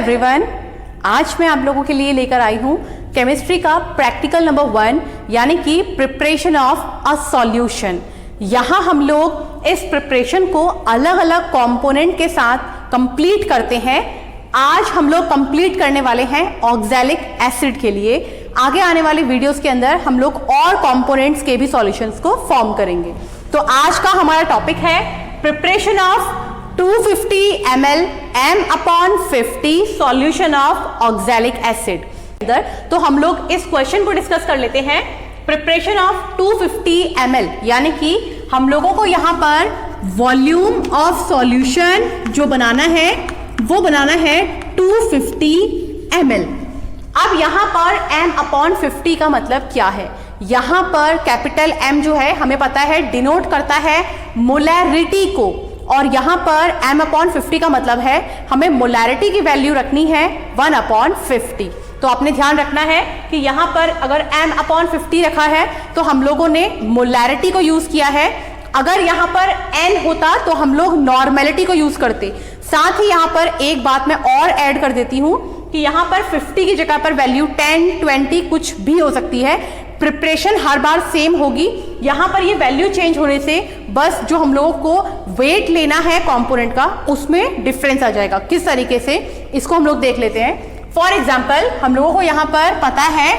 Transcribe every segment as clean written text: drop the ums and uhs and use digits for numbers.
Everyone, आज मैं आप लोगों के लिए लेकर आई हूँ केमिस्ट्री का प्रैक्टिकल नंबर 1 यानी कि प्रिपरेशन ऑफ अ सॉल्यूशन। यहाँ हम लोग इस प्रिपरेशन को अलग अलग कंपोनेंट के साथ कंप्लीट करते हैं। आज हम लोग कंप्लीट करने वाले हैं ऑक्सैलिक एसिड के लिए। आगे आने वाले वीडियोस के अंदर हम लोग और कंपोनेंट्स के भी सॉल्यूशंस को फॉर्म करेंगे। तो आज का हमारा टॉपिक है preparation of 250 ml m/50 solution of oxalic acid. तो हम लोग इस क्वेश्चन को डिस्कस कर लेते हैं। प्रिपरेशन ऑफ 250 ml यानी कि हम लोगों को यहाँ पर वॉल्यूम ऑफ सॉल्यूशन जो बनाना है वो बनाना है 250 ml। अब यहाँ पर m/50 का मतलब क्या है? यहाँ पर कैपिटल M जो है हमें पता है डिनोट करता है मोलैरिटी को, और यहाँ पर m/50 का मतलब है हमें मोलैरिटी की वैल्यू रखनी है 1/50। तो आपने ध्यान रखना है कि यहाँ पर अगर m/50 रखा है तो हम लोगों ने मोलैरिटी को यूज किया है। अगर यहाँ पर n होता तो हम लोग नॉर्मेलिटी को यूज करते। साथ ही यहाँ पर एक बात मैं और ऐड कर देती हूँ कि यहाँ पर 50 की जगह पर वैल्यू 10, 20 कुछ भी हो सकती है। प्रिपरेशन हर बार सेम होगी। यहाँ पर ये वैल्यू चेंज होने से बस जो हम लोगों को वेट लेना है कंपोनेंट का उसमें डिफरेंस आ जाएगा। किस तरीके से, इसको हम लोग देख लेते हैं। फॉर एग्जाम्पल हम लोगों को यहाँ पर पता है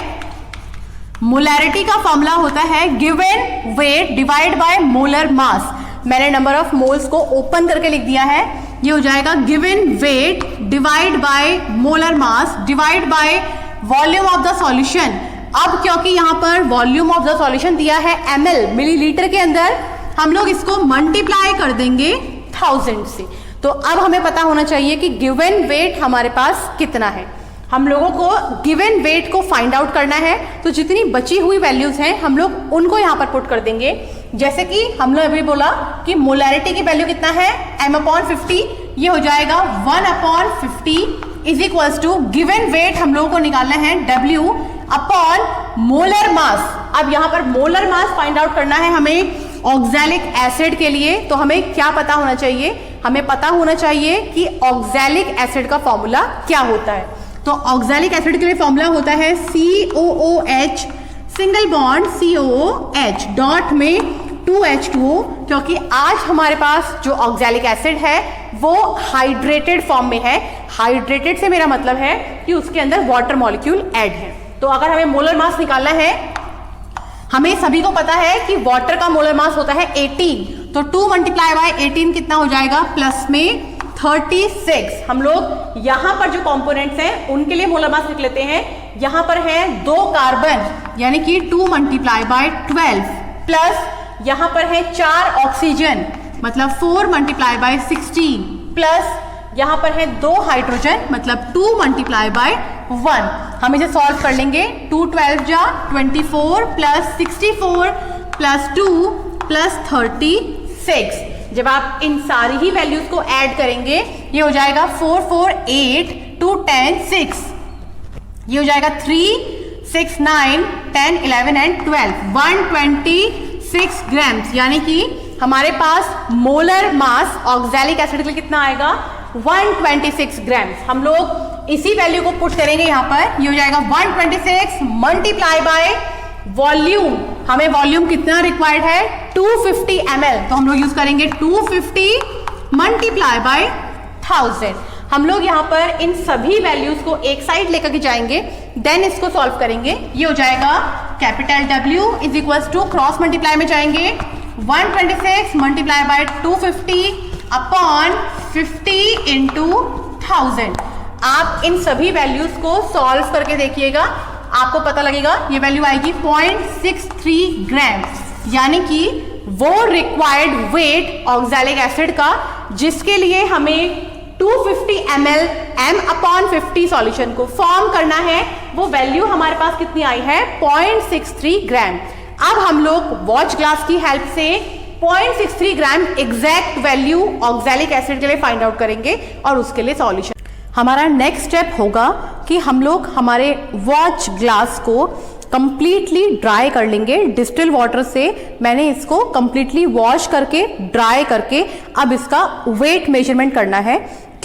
मोलैरिटी का फॉर्मूला होता है given weight divide by molar mass. मैंने नंबर ऑफ मोल्स को ओपन करके लिख दिया है। ये हो जाएगा given weight divide by molar mass divide by volume of the solution. अब क्योंकि यहाँ पर वॉल्यूम ऑफ द सॉल्यूशन दिया है ml मिलीलीटर के अंदर, हम लोग इसको मल्टीप्लाई कर देंगे 1000 से। तो अब हमें पता होना चाहिए कि गिवन वेट हमारे पास कितना है। हम लोगों को गिवन वेट को फाइंड आउट करना है। तो जितनी बची हुई वैल्यूज हैं हम लोग उनको यहाँ पर पुट कर देंगे। जैसे कि हम लोग अभी बोला कि मोलैरिटी की वैल्यू कितना है m/50, ये हो जाएगा 1/50 is equals to given weight हम लोगों को निकालना है W अपॉन मोलर मास। अब यहाँ पर मोलर मास फाइंड आउट करना है हमें ऑक्सैलिक एसिड के लिए। तो हमें क्या पता होना चाहिए? हमें पता होना चाहिए कि ऑक्सैलिक एसिड का फॉर्मूला क्या होता है। तो ऑक्सैलिक एसिड के लिए फॉर्मूला होता है COOH single bond COOH dot में 2H2O। क्योंकि आज हमारे पास जो ऑक्सैलिक एसिड है वो हाइड्रेटेड फॉर्म में है। हाइड्रेटेड से मेरा मतलब है कि उसके अंदर वाटर मॉलिक्यूल ऐड है। तो अगर हमें मोलर मास निकालना है, हमें सभी को पता है कि वाटर का मोलर मास होता है 18। तो 2 × 18 कितना हो जाएगा? प्लस में 36। हम लोग यहाँ पर जो कंपोनेंट्स हैं उनके लिए मोलर मास लिख लेते हैं। यहाँ पर है 2 कार्बन यानी कि 2 × 12 प्लस यहाँ पर है 4 ऑक्सीजन मतलब 4 × 16 प्लस यहाँ पर है 2 हाइड्रोजन मतलब 2 × 1। हम इसे सॉल्व कर लेंगे। 2 12 जा 24 प्लस 64 प्लस 2 प्लस 36। जब आप इन सारी ही वैल्यूज को ऐड करेंगे ये हो जाएगा 4 4 8 2 10 6। ये हो जाएगा 3 6 9 10 11 एंड 12 126 ग्राम्स। यानी कि हमारे पास मोलर मास ऑक्सैलिक एसिड के लिए कितना आएगा? 126 ग्राम्स। हम लोग इसी वैल्यू को पुट करेंगे यहाँ पर। ये हो जाएगा 126 मल्टीप्लाई बाय वॉल्यूम। हमें वॉल्यूम कितना रिक्वायर्ड है? 250 ml। तो हम लोग यूज करेंगे 250 मल्टीप्लाई बाय 1000। हम लोग यहाँ पर इन सभी वैल्यूज को एक साइड लेकर के जाएंगे, देन इसको सॉल्व करेंगे। ये हो जाएगा capital W is equals to cross multiply में जाएंगे 126 मल्टीप्लाई बाय 250 अपॉन 50 इंटू 1000। आप इन सभी वैल्यूज को सॉल्व करके देखिएगा, आपको पता लगेगा ये वैल्यू आएगी 0.63 ग्राम। यानी कि वो रिक्वायर्ड वेट ऑक्सैलिक एसिड का जिसके लिए हमें 250 ml m/50 सॉल्यूशन को फॉर्म करना है, वो वैल्यू हमारे पास कितनी आई है? 0.63 ग्राम। अब हम लोग वॉच ग्लास की हेल्प से 0.63 ग्राम एग्जैक्ट वैल्यू ऑक्सैलिक एसिड के लिए फाइंड आउट करेंगे और उसके लिए सॉल्यूशन। हमारा नेक्स्ट स्टेप होगा कि हम लोग हमारे वॉच ग्लास को कंप्लीटली ड्राई कर लेंगे डिस्टिल वाटर से। मैंने इसको कंप्लीटली वॉश करके ड्राई करके अब इसका वेट मेजरमेंट करना है।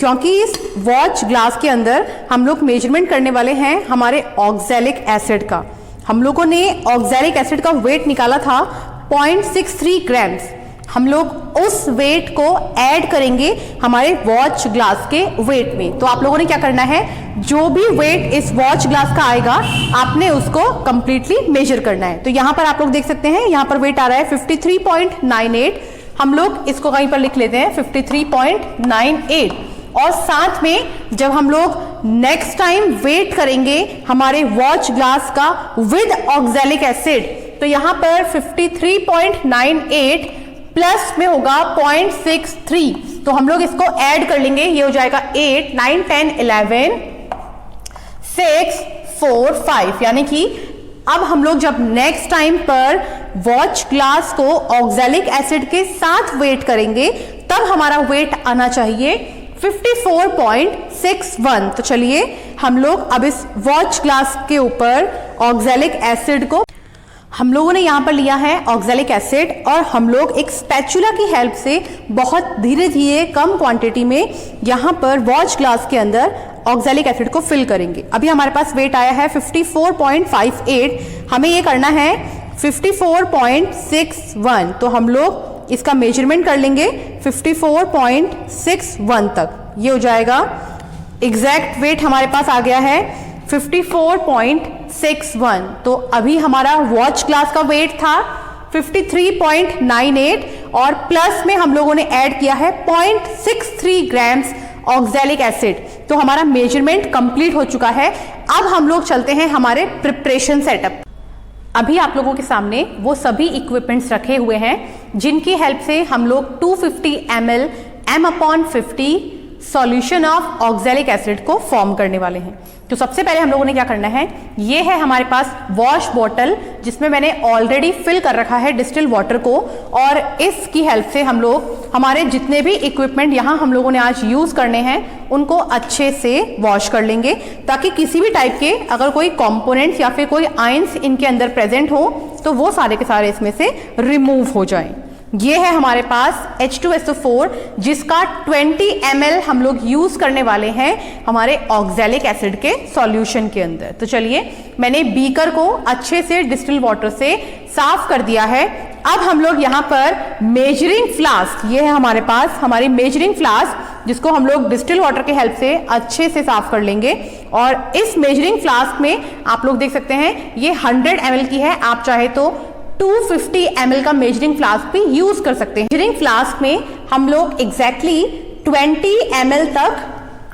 क्योंकि इस वॉच ग्लास के अंदर हम लोग मेजरमेंट करने वाले हैं हमारे ऑक्सैलिक एसिड का। हम लोगों ने ऑक्सैलिक एसिड का वेट निकाला था 0.63 ग्राम्स। हम लोग उस वेट को ऐड करेंगे हमारे वॉच ग्लास के वेट में। तो आप लोगों ने क्या करना है, जो भी वेट इस वॉच ग्लास का आएगा आपने उसको कंप्लीटली मेजर करना है। तो यहां पर आप लोग देख सकते हैं, यहां पर वेट आ रहा है 53.98। हम लोग इसको कहीं पर लिख लेते हैं 53.98। और साथ में जब हम लोग नेक्स्ट टाइम वेट करेंगे हमारे वॉच ग्लास का विद ऑक्सैलिक एसिड, तो यहां पर 53.98 प्लस में होगा 0.63। तो हम लोग इसको ऐड कर लेंगे, ये हो जाएगा 8, 9, 10, 11, 6, 4, 5। यानी कि अब हम लोग जब नेक्स्ट टाइम पर वॉच ग्लास को ऑक्सैलिक एसिड के साथ वेट करेंगे तब हमारा वेट आना चाहिए 54.61। तो चलिए हम लोग अब इस वॉच ग्लास के ऊपर ऑक्सैलिक एसिड को, हम लोगों ने यहां पर लिया है ऑक्सैलिक एसिड और हम लोग एक स्पैचुला की हेल्प से बहुत धीरे धीरे कम क्वांटिटी में यहां पर वॉच ग्लास के अंदर ऑक्सैलिक एसिड को फिल करेंगे। अभी हमारे पास वेट आया है 54.58, हमें ये करना है 54.61। तो हम लोग इसका मेजरमेंट कर लेंगे 54.61 तक, ये हो जाएगा। एग्जैक्ट वेट हमारे पास आ गया है 54.61। तो अभी हमारा वॉच ग्लास का वेट था 53.98 और प्लस में हम लोगों ने ऐड किया है 0.63 ग्राम्स ऑक्सैलिक एसिड। तो हमारा मेजरमेंट कंप्लीट हो चुका है। अब हम लोग चलते हैं हमारे प्रिपरेशन सेटअप। अभी आप लोगों के सामने वो सभी इक्विपमेंट्स रखे हुए हैं जिनकी हेल्प से हम लोग 250 ml M/50 solution of oxalic acid को फॉर्म करने वाले हैं। तो सबसे पहले हम लोगों ने क्या करना है, ये है हमारे पास वॉश बॉटल जिसमें मैंने ऑलरेडी फिल कर रखा है डिस्टिल वाटर को, और इसकी हेल्प से हम लोग हमारे जितने भी इक्विपमेंट यहाँ हम लोगों ने आज यूज करने हैं उनको अच्छे से वॉश कर लेंगे, ताकि किसी भी टाइप के अगर कोई कंपोनेंट्स या फिर कोई आयंस इनके अंदर प्रेजेंट हो तो वो सारे के सारे इसमें से रिमूव हो जाएं। ये है हमारे पास H2SO4 जिसका 20 ml हम लोग यूज करने वाले हैं हमारे ऑक्सैलिक एसिड के सॉल्यूशन के अंदर। तो चलिए मैंने बीकर को अच्छे से डिस्टिल वाटर से साफ कर दिया है। अब हम लोग यहाँ पर मेजरिंग फ्लास्क, ये है हमारे पास हमारी मेजरिंग फ्लास्क जिसको हम लोग डिस्टिल वाटर के हेल्प से अच्छे से साफ कर लेंगे। और इस मेजरिंग फ्लास्क में आप लोग देख सकते हैं ये 100 ml की है, आप चाहे तो 250 ml का मेजरिंग फ्लास्क भी यूज कर सकते हैं। मेजरिंग फ्लास्क में हम लोग एग्जैक्टली 20 ml तक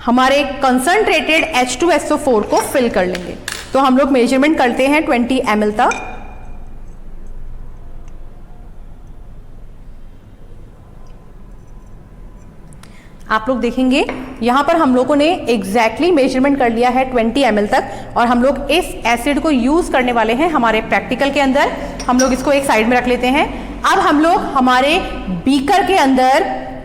हमारे कंसंट्रेटेड H2SO4 को फिल कर लेंगे। तो हम लोग मेजरमेंट करते हैं 20 ml तक। आप लोग देखेंगे यहां पर हम लोगों ने एग्जैक्टली मेजरमेंट कर लिया है 20 ml तक, और हम लोग इस एसिड को यूज करने वाले हैं हमारे प्रैक्टिकल के अंदर। हम लोग इसको एक साइड में रख लेते हैं। अब हम लोग हमारे बीकर के अंदर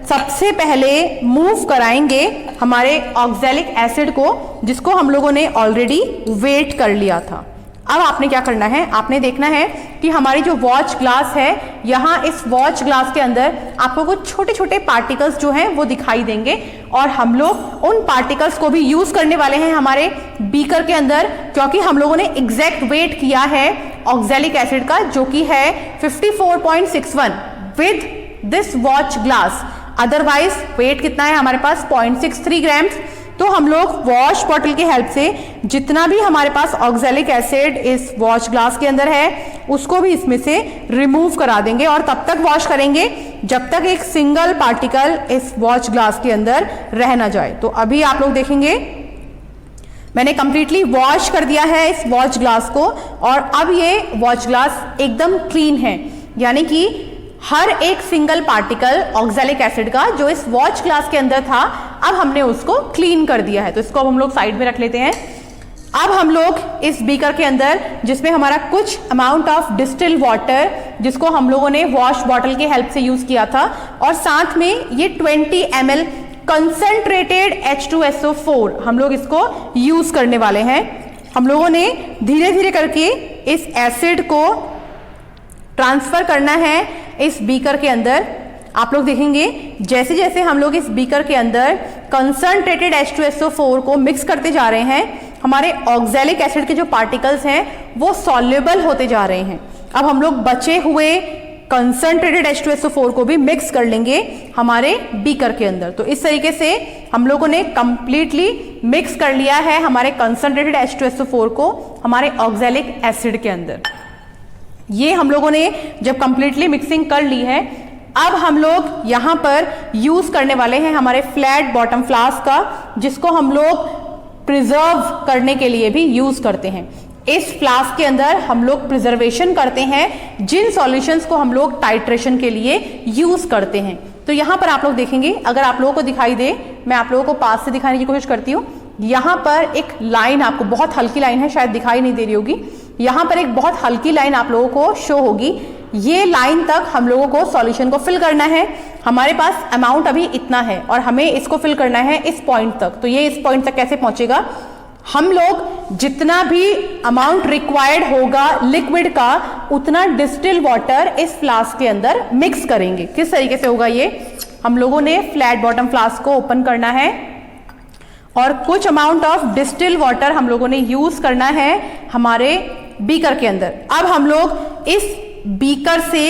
सबसे पहले मूव कराएंगे हमारे ऑक्सैलिक एसिड को, जिसको हम लोगों ने ऑलरेडी वेट कर लिया था। अब आपने क्या करना है, आपने देखना है कि हमारी जो वॉच ग्लास है, यहाँ इस वॉच ग्लास के अंदर आपको कुछ छोटे छोटे पार्टिकल्स जो हैं वो दिखाई देंगे, और हम लोग उन पार्टिकल्स को भी यूज करने वाले हैं हमारे बीकर के अंदर, क्योंकि हम लोगों ने एग्जैक्ट वेट किया है ऑक्सैलिक एसिड का जो कि है 54.61 with this watch glass. Otherwise weight कितना है हमारे पास 0.63 ग्राम्स। तो हम लोग वॉश बॉटल की हेल्प से जितना भी हमारे पास ऑक्सैलिक एसिड इस वॉश ग्लास के अंदर है उसको भी इसमें से रिमूव करा देंगे, और तब तक वॉश करेंगे जब तक एक सिंगल पार्टिकल इस वॉच ग्लास के अंदर रह ना जाए। तो अभी आप लोग देखेंगे मैंने कंप्लीटली वॉश कर दिया है इस वॉच ग्लास को, और अब ये वॉच ग्लास एकदम क्लीन है, यानी कि हर एक सिंगल पार्टिकल ऑक्सैलिक एसिड का जो इस वॉच ग्लास के अंदर था अब हमने उसको क्लीन कर दिया है। तो इसको अब हम लोग साइड में रख लेते हैं। अब हम लोग इस बीकर के अंदर जिसमें हमारा कुछ अमाउंट ऑफ डिस्टिल वाटर जिसको हम लोगों ने वॉश बॉटल की हेल्प से यूज किया था, और साथ में ये 20 ml कंसंट्रेटेड H2SO4 हम लोग इसको यूज करने वाले हैं। हम लोगों ने धीरे धीरे करके इस एसिड को ट्रांसफर करना है इस बीकर के अंदर। आप लोग देखेंगे जैसे जैसे हम लोग इस बीकर के अंदर कंसंट्रेटेड H2SO4 को मिक्स करते जा रहे हैं, हमारे ऑक्सैलिक एसिड के जो पार्टिकल्स हैं वो सॉल्युबल होते जा रहे हैं। अब हम लोग बचे हुए कंसंट्रेटेड H2SO4 को भी मिक्स कर लेंगे हमारे बीकर के अंदर। तो इस तरीके से हम लोगों ने कंप्लीटली मिक्स कर लिया है हमारे कंसंट्रेटेड H2SO4 को हमारे ऑक्सैलिक एसिड के अंदर। ये हम लोगों ने जब कंप्लीटली मिक्सिंग कर ली है, अब हम लोग यहां पर यूज करने वाले हैं हमारे फ्लैट बॉटम फ्लास्क का, जिसको हम लोग प्रिजर्व करने के लिए भी यूज करते हैं। इस फ्लास्क के अंदर हम लोग प्रिजर्वेशन करते हैं जिन सॉल्यूशंस को हम लोग टाइट्रेशन के लिए यूज करते हैं। तो यहां पर आप लोग देखेंगे, अगर आप लोगों को दिखाई दे, मैं आप लोगों को पास से दिखाने की कोशिश करती हूं। यहां पर एक लाइन, आपको बहुत हल्की लाइन है, शायद दिखाई नहीं दे रही होगी, यहां पर एक बहुत हल्की लाइन आप लोगों को शो होगी। ये लाइन तक हम लोगों को सॉल्यूशन को फिल करना है। हमारे पास अमाउंट अभी इतना है और हमें इसको फिल करना है इस पॉइंट तक। तो ये इस पॉइंट तक कैसे पहुंचेगा? हम लोग जितना भी अमाउंट रिक्वायर्ड होगा लिक्विड का, उतना डिस्टिल वाटर इस फ्लास्क के अंदर मिक्स करेंगे। किस तरीके से होगा ये? हम लोगों ने फ्लैट बॉटम फ्लास्क को ओपन करना है और कुछ अमाउंट ऑफ डिस्टिल वाटर हम लोगों ने यूज करना है हमारे बीकर के अंदर। अब हम लोग इस बीकर से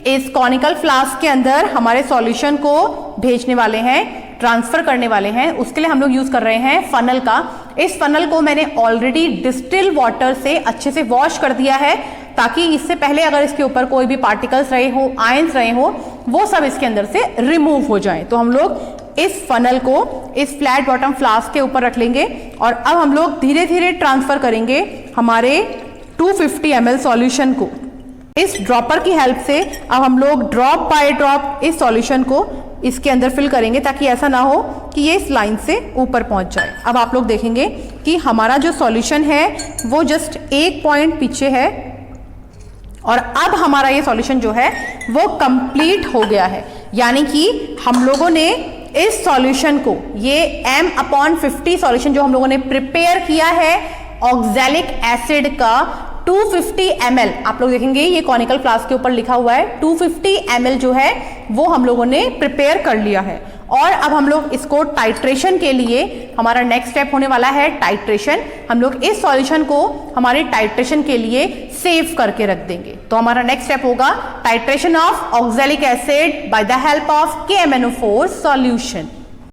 इस कॉनिकल फ्लास्क के अंदर हमारे सॉल्यूशन को भेजने वाले हैं, ट्रांसफर करने वाले हैं। उसके लिए हम लोग यूज कर रहे हैं फनल का। इस फनल को मैंने ऑलरेडी डिस्टिल वाटर से अच्छे से वॉश कर दिया है, ताकि इससे पहले अगर इसके ऊपर कोई भी पार्टिकल्स रहे हो, आयंस रहे हो, वो सब इसके अंदर से रिमूव हो जाए। तो हम लोग इस फनल को इस फ्लैट बॉटम फ्लास्क के ऊपर रख लेंगे और अब हम लोग धीरे धीरे ट्रांसफर करेंगे हमारे 250 ml सॉल्यूशन को। इस ड्रॉपर की हेल्प से अब हम लोग ड्रॉप बाय ड्रॉप इस सॉल्यूशन को इसके अंदर फिल करेंगे, ताकि ऐसा ना हो कि ये इस लाइन से ऊपर पहुंच जाए। अब आप लोग देखेंगे कि हमारा जो सॉल्यूशन है वो जस्ट एक पॉइंट पीछे है और अब हमारा ये सॉल्यूशन जो है वो कंप्लीट हो गया है। यानी कि हम लोगों ने इस सॉल्यूशन को, ये M/50 सॉल्यूशन जो हम लोगों ने प्रिपेयर किया है ऑक्सैलिक एसिड का 250 ml, आप लोग देखेंगे ये कॉनिकल फ्लास्क के ऊपर लिखा हुआ है 250 ml जो है वो हम लोगों ने प्रिपेयर कर लिया है। और अब हम लोग इसको टाइट्रेशन के लिए, हमारा नेक्स्ट स्टेप होने वाला है टाइट्रेशन। हम लोग इस सॉल्यूशन को हमारे टाइट्रेशन के लिए सेव करके रख देंगे। तो हमारा नेक्स्ट स्टेप होगा titration of oxalic acid by the help of KMnO4 solution.